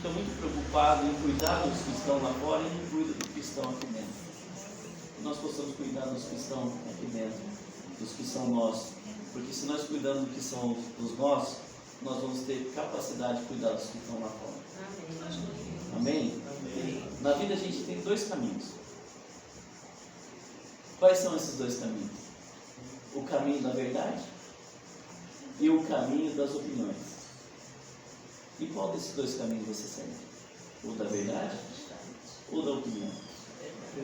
fica muito preocupado em cuidar dos que estão lá fora e não cuida dos que estão aqui dentro. Que nós possamos cuidar dos que estão aqui dentro, dos que são nossos. Porque se nós cuidamos do que são os nossos, nós vamos ter capacidade de cuidar dos que estão lá fora. Amém? Amém? Na vida a gente tem dois caminhos. Quais são esses dois caminhos? O caminho da verdade e o caminho das opiniões. E qual desses dois caminhos você segue? O da verdade ou da opinião?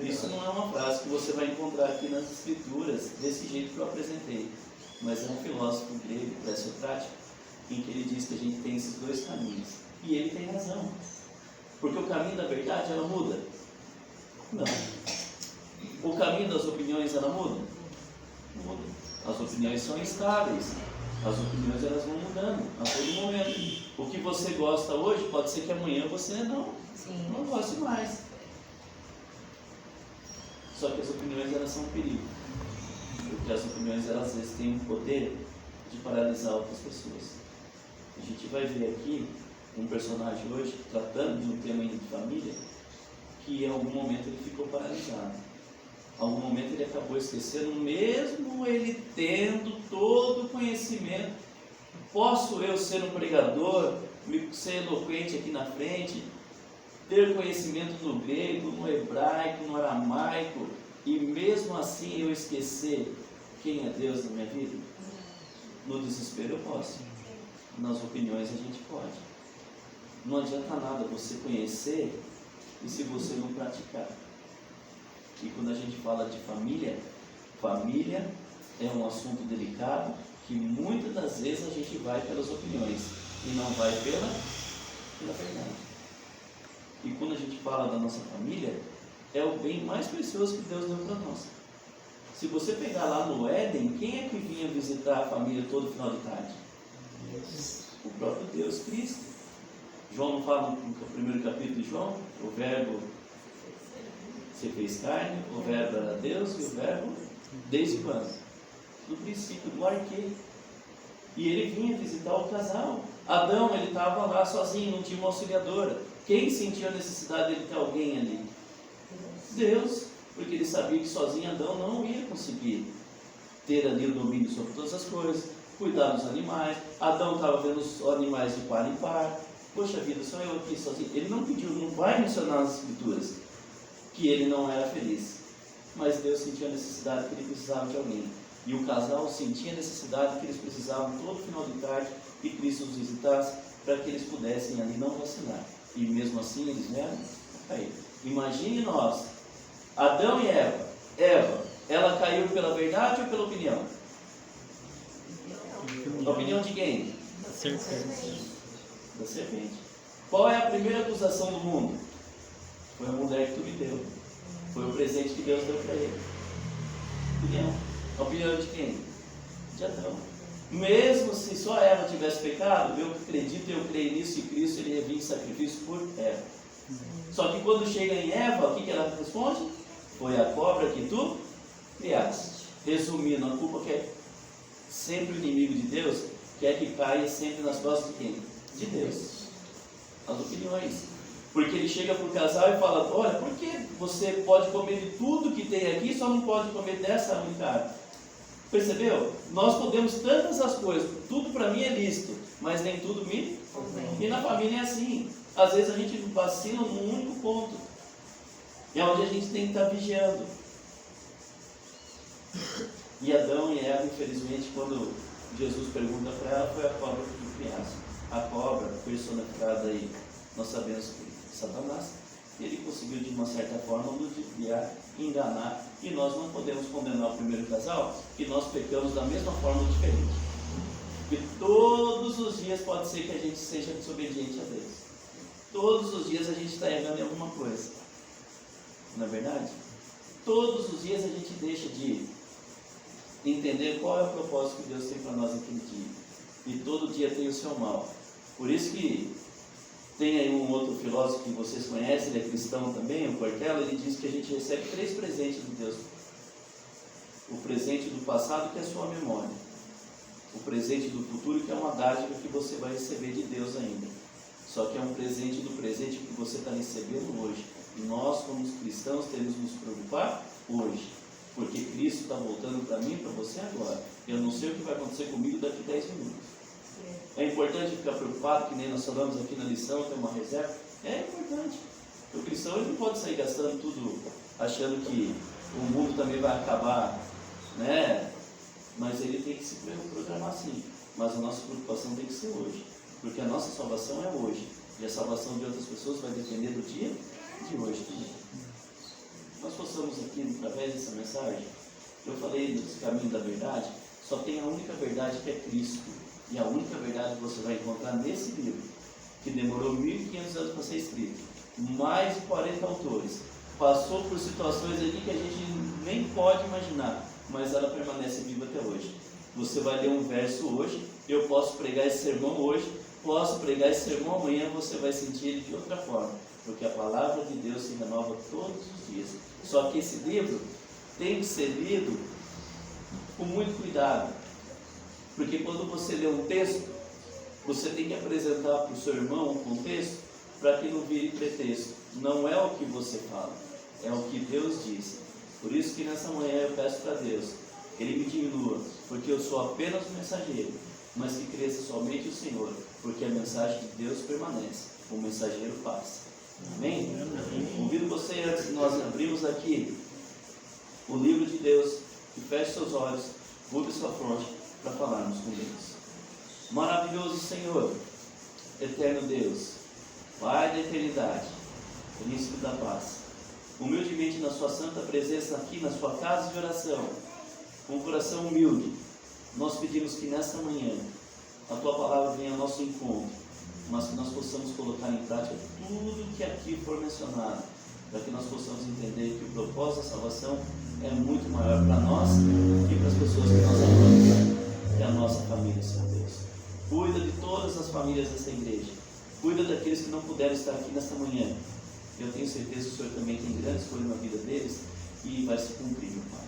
Isso não é uma frase que você vai encontrar aqui nas escrituras desse jeito que eu apresentei, mas é um filósofo grego, pré-socrático, em que ele diz que a gente tem esses dois caminhos. E ele tem razão. Porque o caminho da verdade, ela muda? Não. O caminho das opiniões, ela muda? Muda. As opiniões são estáveis. As opiniões, elas vão mudando a todo momento. O que você gosta hoje, pode ser que amanhã você não goste mais. Só que as opiniões, elas são um perigo. Porque as opiniões, elas às vezes têm o poder de paralisar outras pessoas. A gente vai ver aqui um personagem hoje, tratando de um tema de família, que em algum momento ele ficou paralisado. Em algum momento ele acabou esquecendo, mesmo ele tendo todo o conhecimento. Posso eu ser um pregador, ser eloquente aqui na frente, ter conhecimento no grego, no hebraico, no aramaico, e mesmo assim eu esquecer quem é Deus na minha vida? No desespero eu posso. Nas opiniões a gente pode. Não adianta nada você conhecer e se você não praticar. E quando a gente fala de família, família é um assunto delicado que muitas das vezes a gente vai pelas opiniões e não vai pela verdade. E quando a gente fala da nossa família, é o bem mais precioso que Deus deu para nós. Se você pegar lá no Éden, quem é que vinha visitar a família todo final de tarde? O próprio Deus, Cristo. João não fala no primeiro capítulo de João? O verbo se fez carne, o verbo era Deus e o verbo desde quando? Do princípio, do arquê. E ele vinha visitar o casal. Adão, ele estava lá sozinho, não tinha uma auxiliadora. Quem sentiu a necessidade de ter alguém ali? Deus, porque ele sabia que sozinho Adão não ia conseguir ter ali o domínio sobre todas as coisas, cuidar dos animais. Adão estava vendo os animais de par em par. Poxa vida, só eu aqui sozinho. Ele não pediu, não vai mencionar nas escrituras que ele não era feliz. Mas Deus sentia a necessidade que ele precisava de alguém. E o casal sentia a necessidade que eles precisavam todo final de tarde que Cristo os visitasse para que eles pudessem ali não vacilar. E mesmo assim eles vieram cair. Imagine nós, Adão e Eva. Eva, ela caiu pela verdade ou pela opinião? A opinião de quem? Da serpente. Da serpente. Qual é a primeira acusação do mundo? Foi a mulher que tu me deu. Foi o presente que Deus deu para ele. Opinião. A opinião de quem? De Adão. Mesmo se só Eva tivesse pecado, eu acredito, eu creio nisso, e Cristo ele ia vir em sacrifício por Eva. Só que quando chega em Eva, o que ela responde? Foi a cobra que tu criaste. Resumindo, a culpa que é sempre o inimigo de Deus, quer que caia sempre nas costas de quem? De Deus. As opiniões. Porque ele chega para o casal e fala, olha, por que você pode comer de tudo que tem aqui, só não pode comer dessa única? Percebeu? Nós podemos tantas as coisas, tudo para mim é lícito, mas nem tudo me convém. E na família é assim. Às vezes a gente vacila num único ponto. E é onde a gente tem que estar vigiando. E Adão e Eva, infelizmente, quando Jesus pergunta para ela, foi a cobra que criasse. A cobra, personificada aí, nós sabemos que Satanás, ele conseguiu de uma certa forma ludibriar, enganar, e nós não podemos condenar o primeiro casal, que nós pecamos da mesma forma diferente. Porque todos os dias pode ser que a gente seja desobediente a Deus. Todos os dias a gente está errando em alguma coisa. Não é verdade? Todos os dias a gente deixa de entender qual é o propósito que Deus tem para nós naquele dia. E todo dia tem o seu mal. Por isso que tem aí um outro filósofo que vocês conhecem, ele é cristão também, o Cortella, ele diz que a gente recebe 3 presentes de Deus. O presente do passado, que é a sua memória. O presente do futuro, que é uma dádiva que você vai receber de Deus ainda. Só que é um presente do presente que você está recebendo hoje. Nós, como cristãos, temos que nos preocupar hoje. Porque Cristo está voltando para mim e para você agora. Eu não sei o que vai acontecer comigo daqui a 10 minutos. É importante ficar preocupado, que nem nós falamos aqui na lição, ter uma reserva. É importante. O cristão ele não pode sair gastando tudo, achando que o mundo também vai acabar, né? Mas ele tem que se programar sim. Mas a nossa preocupação tem que ser hoje. Porque a nossa salvação é hoje. E a salvação de outras pessoas vai depender do dia de hoje também. Nós possamos aqui, através dessa mensagem, eu falei desse caminho da verdade, só tem a única verdade que é Cristo. E a única verdade que você vai encontrar nesse livro, que demorou 1500 anos para ser escrito, mais de 40 autores, passou por situações ali que a gente nem pode imaginar, mas ela permanece viva até hoje. Você vai ler um verso hoje, eu posso pregar esse sermão hoje, posso pregar esse sermão amanhã, você vai sentir ele de outra forma, porque a palavra de Deus se renova todos os dias. Só que esse livro tem que ser lido com muito cuidado, porque quando você lê um texto, você tem que apresentar para o seu irmão um contexto, para que não vire pretexto. Não é o que você fala, é o que Deus disse. Por isso que nessa manhã eu peço para Deus, que Ele me diminua, porque eu sou apenas um mensageiro, mas que cresça somente o Senhor, porque a mensagem de Deus permanece, o mensageiro passa. Amém? Convido você, antes de nós abrirmos aqui o livro de Deus, que feche seus olhos, curve sua fronte, para falarmos com Deus. Maravilhoso Senhor, eterno Deus, Pai da eternidade, Príncipe da paz, humildemente na sua santa presença aqui na sua casa de oração, com um coração humilde, nós pedimos que nesta manhã a tua palavra venha ao nosso encontro, mas que nós possamos colocar em prática tudo que aqui for mencionado, para que nós possamos entender que o propósito da salvação é muito maior para nós e para as pessoas que nós amamos, que é a nossa família, Senhor Deus. Cuida de todas as famílias dessa igreja, cuida daqueles que não puderam estar aqui nesta manhã. Eu tenho certeza que o Senhor também tem grandes coisas na vida deles e vai se cumprir, meu Pai.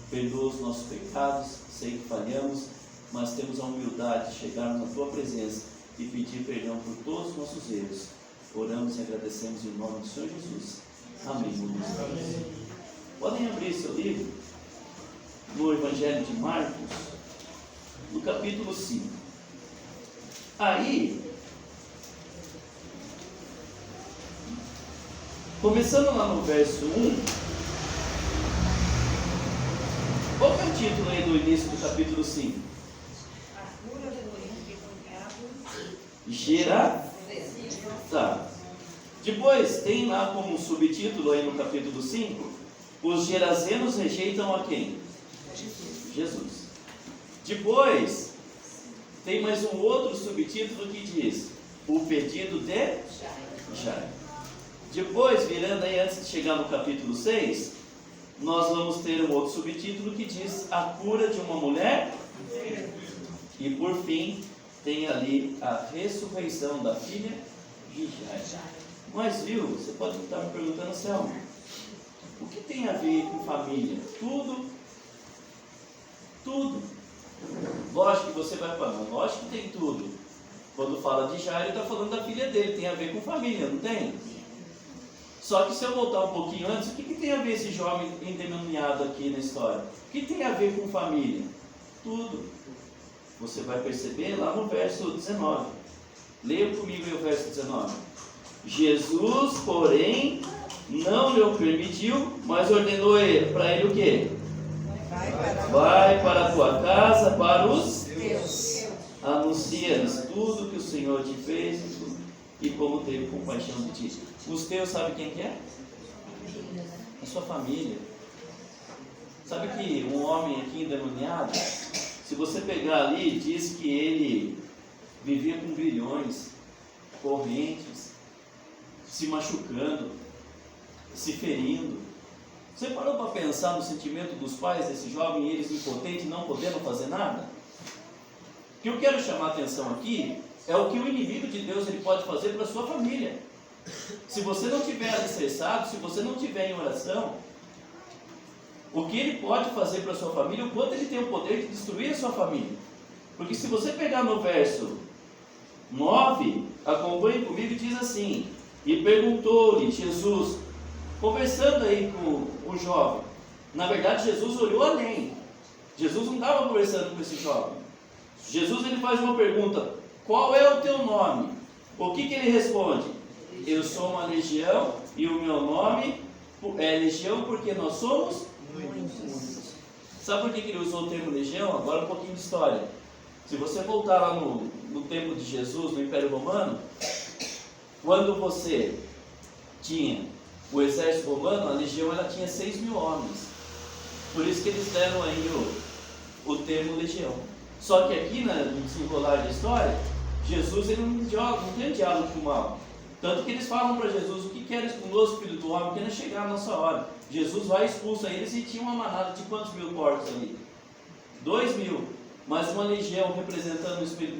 Perdoa os nossos pecados, sei que falhamos, mas temos a humildade de chegarmos na Tua presença e pedir perdão por todos os nossos erros. Oramos e agradecemos em nome do Senhor Jesus. Amém. Amém. Podem abrir seu livro no Evangelho de Marcos, no capítulo 5. Aí, começando lá no verso 1, qual é o título aí do início do capítulo 5? A cura do Gera. Tá. Depois tem lá como subtítulo aí no capítulo 5, os gerazenos rejeitam a quem? Jesus. Depois tem mais um outro subtítulo que diz o pedido de Jairo. Depois, virando aí antes de chegar no capítulo 6, nós vamos ter um outro subtítulo que diz a cura de uma mulher. E por fim, tem ali a ressurreição da filha de Jairo. Mas viu, você pode estar me perguntando, Selma, o que tem a ver com família? Tudo. Lógico que você vai falar, lógico que tem tudo. Quando fala de Jairo, ele está falando da filha dele, tem a ver com família, não tem? Só que se eu voltar um pouquinho antes, o que tem a ver esse jovem endemoniado aqui na história? O que tem a ver com família? Tudo. Você vai perceber lá no verso 19. Leia comigo aí o verso 19. Jesus, porém, não lhe o permitiu, mas ordenou para ele o quê? Vai para a tua casa, para os teus. Anuncia-lhes tudo que o Senhor te fez e como teve compaixão de ti. Os teus, sabe quem que é? A sua família. Sabe que um homem aqui endemoniado, se você pegar ali, diz que ele vivia com grilhões, correntes, se machucando, se ferindo. Você parou para pensar no sentimento dos pais desse jovem, eles impotentes, não podendo fazer nada? O que eu quero chamar a atenção aqui é o que o inimigo de Deus ele pode fazer para a sua família. Se você não tiver alicerçado, se você não tiver em oração, o que ele pode fazer para a sua família, o quanto ele tem o poder de destruir a sua família. Porque se você pegar no verso 9, acompanhe comigo, diz assim: e perguntou-lhe Jesus, conversando aí com o jovem. Na verdade, Jesus olhou além. Jesus não estava conversando com esse jovem. Jesus ele faz uma pergunta: qual é o teu nome? O que ele responde? Eu sou uma legião e o meu nome é legião porque nós somos muitos. Sabe por que ele usou o termo legião? Agora um pouquinho de história. Se você voltar lá no tempo de Jesus, no Império Romano, quando você tinha o exército romano, a legião ela tinha 6.000 homens. Por isso que eles deram aí o termo legião. Só que aqui no desenrolar da história, Jesus ele não tem diálogo com o mal. Tanto que eles falam para Jesus: o que queres conosco, filho do homem, que não chegar a nossa hora. Jesus vai e expulsa eles, e tinha uma manada de quantos mil porcos ali? 2.000. Mas uma legião representando o espírito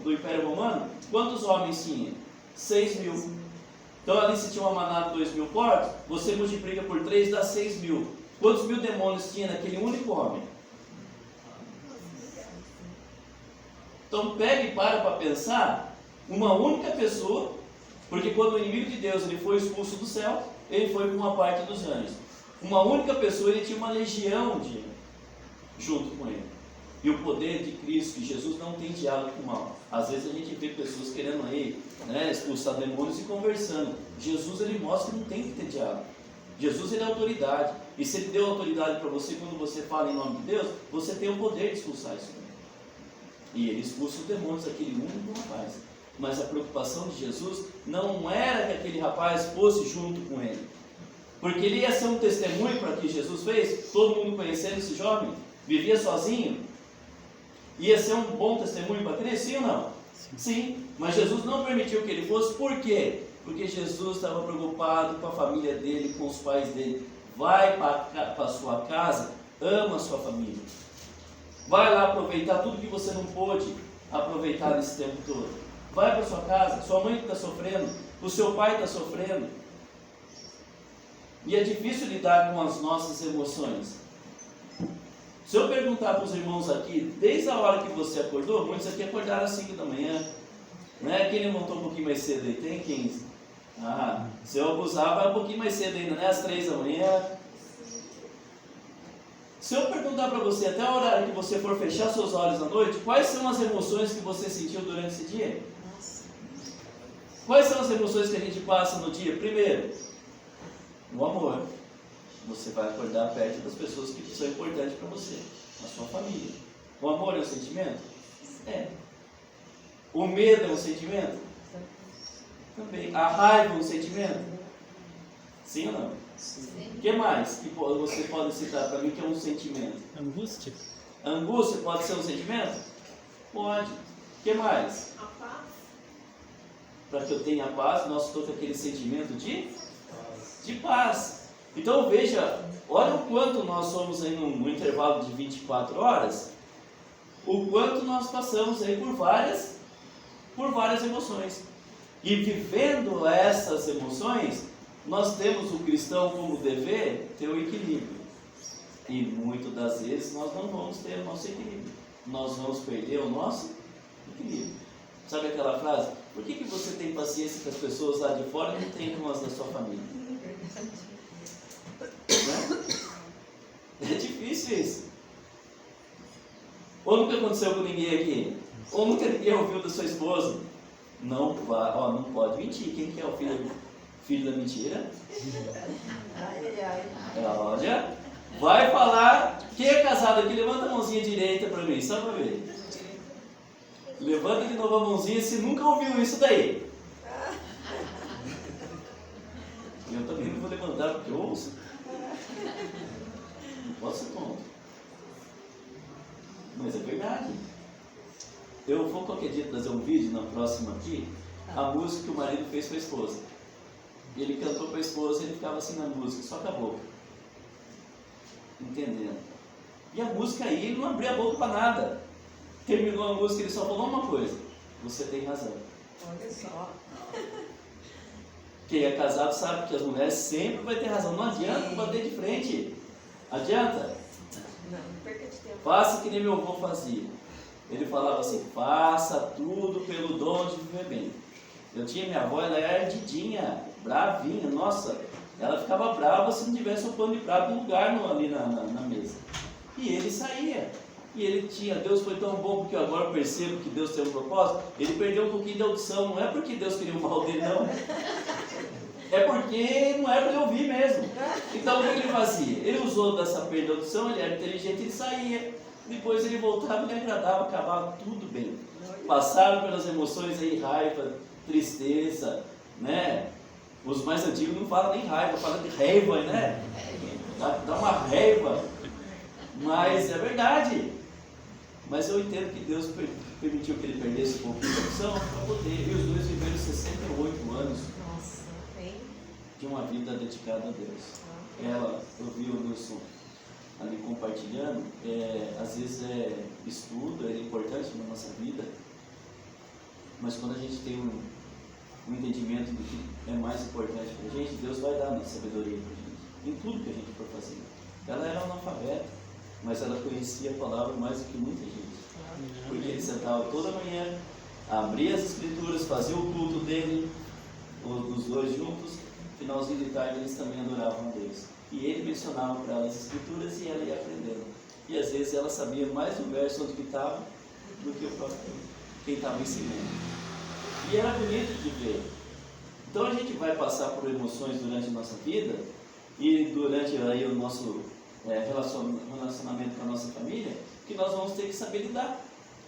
do Império Romano, quantos homens tinha? 6.000. Então ali se tinha uma manada de 2.000 porcos, você multiplica por 3, dá 6.000. Quantos mil demônios tinha naquele único homem? Então pegue e para pensar, uma única pessoa, porque quando o inimigo de Deus ele foi expulso do céu, ele foi com uma parte dos anjos. Uma única pessoa, ele tinha uma legião junto com ele. E o poder de Cristo, que Jesus não tem diálogo com o mal. Às vezes a gente vê pessoas querendo aí, expulsar demônios e conversando. Jesus ele mostra que não tem que ter diálogo. Jesus ele é autoridade. E se ele deu autoridade para você, quando você fala em nome de Deus, você tem o poder de expulsar isso. E ele expulsa os demônios daquele único rapaz. Mas a preocupação de Jesus não era que aquele rapaz fosse junto com ele. Porque ele ia ser um testemunho para o que Jesus fez. Todo mundo conhecendo esse jovem, vivia sozinho. Ia ser um bom testemunho para Cristo, sim ou não? Sim. Mas Jesus não permitiu que ele fosse. Por quê? Porque Jesus estava preocupado com a família dele, com os pais dele. Vai para a sua casa, ama a sua família. Vai lá aproveitar tudo que você não pôde aproveitar nesse tempo todo. Vai para a sua casa, sua mãe está sofrendo, o seu pai está sofrendo. E é difícil lidar com as nossas emoções. Se eu perguntar para os irmãos aqui, desde a hora que você acordou, muitos aqui acordaram às 5 da manhã. Né? Quem levantou um pouquinho mais cedo aí? Tem 15. Se eu abusar, vai um pouquinho mais cedo ainda, né? Às 3 da manhã. Se eu perguntar para você, até a hora que você for fechar seus olhos à noite, quais são as emoções que você sentiu durante esse dia? Quais são as emoções que a gente passa no dia? Primeiro, o amor. Você vai acordar perto das pessoas que são importantes para você, a sua família. O amor é um sentimento? É. O medo é um sentimento? Também. A raiva é um sentimento? Sim ou não? Sim. O que mais que você pode citar para mim que é um sentimento? Angústia. Angústia pode ser um sentimento? Pode. O que mais? A paz. Para que eu tenha paz, nós temos aquele sentimento de paz. Então veja, olha o quanto nós somos aí num intervalo de 24 horas, o quanto nós passamos aí por várias emoções. E vivendo essas emoções, nós temos o cristão como dever ter o equilíbrio. E muitas das vezes nós não vamos ter o nosso equilíbrio. Nós vamos perder o nosso equilíbrio. Sabe aquela frase? Por que você tem paciência com as pessoas lá de fora e não tem com as da sua família? É difícil isso. Ou nunca aconteceu com ninguém aqui? Ou nunca ninguém ouviu da sua esposa? Não pode mentir. Quem que é o filho da mentira? Olha, vai falar. Quem é casado aqui? Levanta a mãozinha direita para mim, só para ver. Levanta de novo a mãozinha se nunca ouviu isso daí. Eu também não vou levantar porque eu ouço. Não posso ser tonto. Mas é verdade. Eu vou qualquer dia trazer um vídeo na próxima aqui, a música que o marido fez para a esposa. E ele cantou para a esposa e ele ficava assim na música, só com a boca. Entendendo? E a música aí, ele não abria a boca para nada. Terminou a música, ele só falou uma coisa: você tem razão. Olha só. Quem é casado sabe que as mulheres sempre vai ter razão. Não adianta bater de frente. Adianta? Não perca de tempo. Faça que nem meu avô fazia. Ele falava assim: faça tudo pelo dom de viver bem. Eu tinha minha avó, ela era ardidinha, bravinha, nossa, ela ficava brava se não tivesse um pano de prato no lugar ali na mesa. E ele saía. E ele tinha, Deus foi tão bom, porque agora eu percebo que Deus tem um propósito. Ele perdeu um pouquinho de audição, não é porque Deus queria o mal dele, não. É porque não é para ele ouvir mesmo. Então o que ele fazia? Ele usou dessa perda de audição, ele era inteligente, ele saía. Depois ele voltava, ele agradava, acabava tudo bem. Passaram pelas emoções aí, raiva, tristeza, né? Os mais antigos não falam nem raiva, falam de raiva, né? Dá uma raiva. Mas é verdade. Mas eu entendo que Deus permitiu que ele perdesse um pouquinho de audição para poder. E os dois viveram 68 anos de uma vida dedicada a Deus. Eu vi o Wilson ali compartilhando, às vezes estudo, é importante na nossa vida, mas quando a gente tem um entendimento do que é mais importante para a gente, Deus vai dar uma sabedoria para a gente, em tudo que a gente for fazer. Ela era analfabeta, mas ela conhecia a palavra mais do que muita gente, porque ele sentava toda manhã, abria as escrituras, fazia o culto dele, os dois juntos, finalzinho de tarde eles também adoravam a Deus. E ele mencionava para ela as escrituras e ela ia aprendendo. E às vezes ela sabia mais do verso onde que estava do que o próprio quem estava ensinando. E era bonito de ver. Então a gente vai passar por emoções durante a nossa vida e durante aí o nosso relacionamento com a nossa família, que nós vamos ter que saber lidar.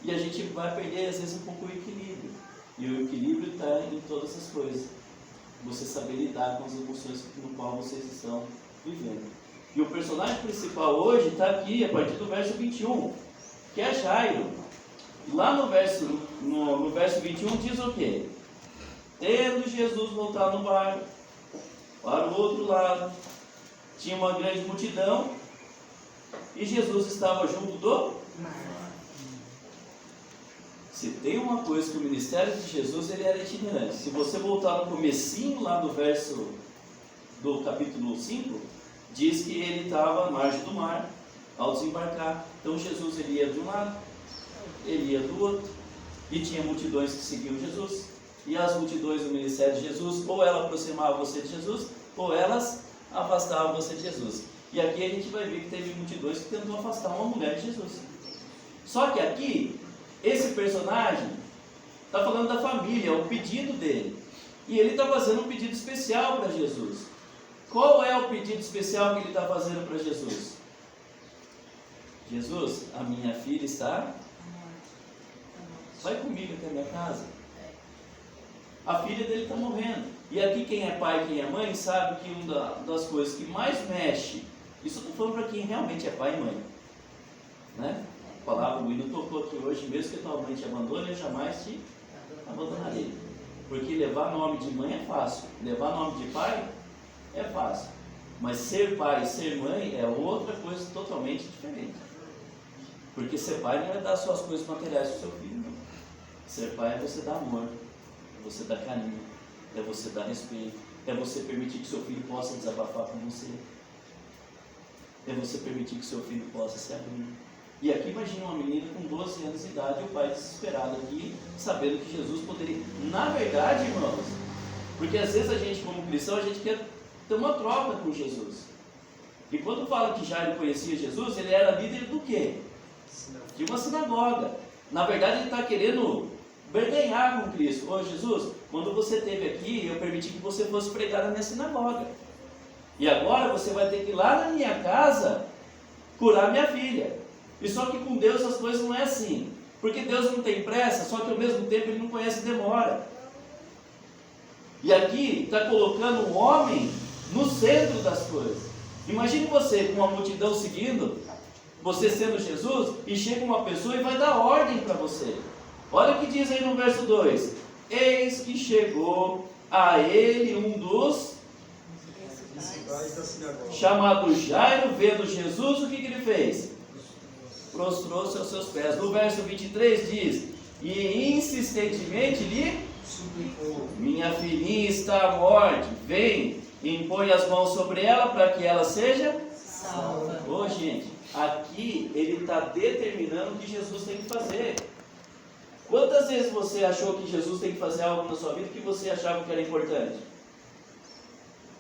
E a gente vai perder às vezes um pouco o equilíbrio. E o equilíbrio está em todas as coisas. Você saber lidar com as emoções no qual vocês estão vivendo. E o personagem principal hoje está aqui a partir do verso 21, que é Jairo. Lá no verso 21 diz o quê? Tendo Jesus voltado no barco para o outro lado, tinha uma grande multidão e Jesus estava junto do mar. Se tem uma coisa que o ministério de Jesus, ele era itinerante. Se você voltar no comecinho lá do verso do capítulo 5, diz que ele estava à margem do mar ao desembarcar. Então Jesus ele ia de um lado, ele ia do outro, e tinha multidões que seguiam Jesus. E as multidões do ministério de Jesus, ou ela aproximava você de Jesus, ou elas afastavam você de Jesus. E aqui a gente vai ver que teve multidões que tentou afastar uma mulher de Jesus. Só que aqui esse personagem está falando da família, é o pedido dele. E ele está fazendo um pedido especial para Jesus. Qual é o pedido especial que ele está fazendo para Jesus? Jesus, a minha filha está... Vai comigo até a minha casa. A filha dele está morrendo. E aqui quem é pai e quem é mãe sabe que uma das coisas que mais mexe, isso eu estou falando para quem realmente é pai e mãe, né? A palavra o William tocou aqui hoje, mesmo que tua mãe te abandone, eu jamais te abandonarei. Porque levar nome de mãe é fácil, levar nome de pai é fácil. Mas ser pai e ser mãe é outra coisa totalmente diferente. Porque ser pai não é dar só as coisas materiais para o seu filho, não. Ser pai é você dar amor, é você dar carinho, é você dar respeito, é você permitir que seu filho possa desabafar com você, é você permitir que seu filho possa se abrir. E aqui imagina uma menina com 12 anos de idade e o pai desesperado aqui, sabendo que Jesus poderia... Na verdade, irmãos, porque às vezes a gente como cristão, a gente quer ter uma troca com Jesus. E quando fala que Jairo conhecia Jesus, ele era líder do quê? De uma sinagoga. Na verdade ele está querendo berganhar com Cristo. Ô Jesus, quando você esteve aqui, eu permiti que você fosse pregar na minha sinagoga. E agora você vai ter que ir lá na minha casa curar minha filha. E só que com Deus as coisas não é assim. Porque Deus não tem pressa, só que ao mesmo tempo Ele não conhece demora. E aqui está colocando o homem no centro das coisas. Imagine você com uma multidão seguindo, você sendo Jesus, e chega uma pessoa e vai dar ordem para você. Olha o que diz aí no verso 2. Eis que chegou a ele um dos chamado Jairo, vendo Jesus, o que ele fez? Prostrou-se aos seus pés. No verso 23 diz: e insistentemente lhe suplicou: minha filhinha está à morte, vem, impõe as mãos sobre ela para que ela seja salva. Ô, gente, aqui ele está determinando o que Jesus tem que fazer. Quantas vezes você achou que Jesus tem que fazer algo na sua vida que você achava que era importante?